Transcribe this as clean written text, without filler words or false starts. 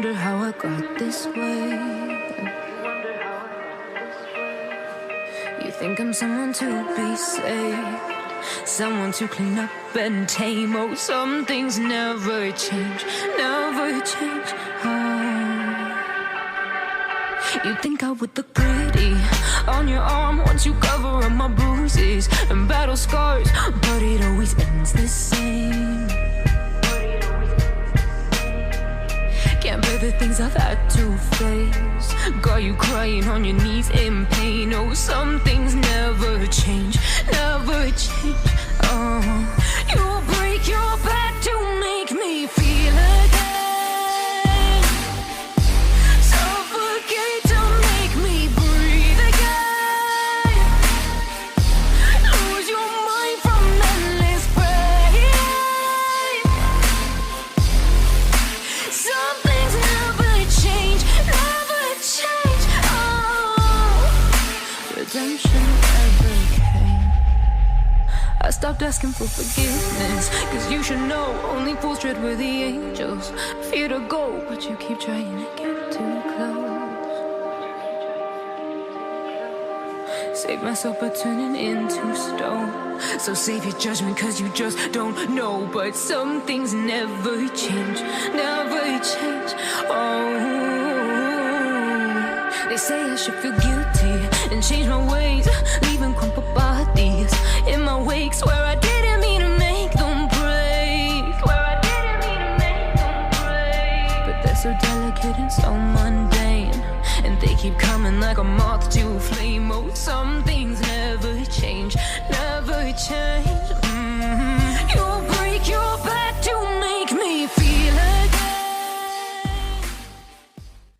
wonder how I got this way. You think I'm someone to be saved, someone to clean up and tame. Oh, some things never change, never change. Oh, you think I would look pretty on your arm once you cover up my bruises and battle scars, but it always ends the same. Can't bear the things I've had to face, got you crying on your knees in pain. Oh, some things never change, never change. Oh, you'll break your back to make me feel again, suffocate to make me breathe again, lose your mind from endless pain. Some things never change, never change. Oh, redemption never came. I stopped asking for forgiveness, cause you should know only fools tread where the angels fear to go, but you keep trying to get too close. Save myself by turning into stone, so save your judgment cause you just don't know. But some things never change, never change. Oh, they say I should feel guilty and change my ways, leaving crumpled bodies in my wake. Swear I didn't mean to make them break, swear I didn't mean to make them break. But they're so delicate and so mundane, and they keep coming like a moth to a flame. Oh, some things never change, never change.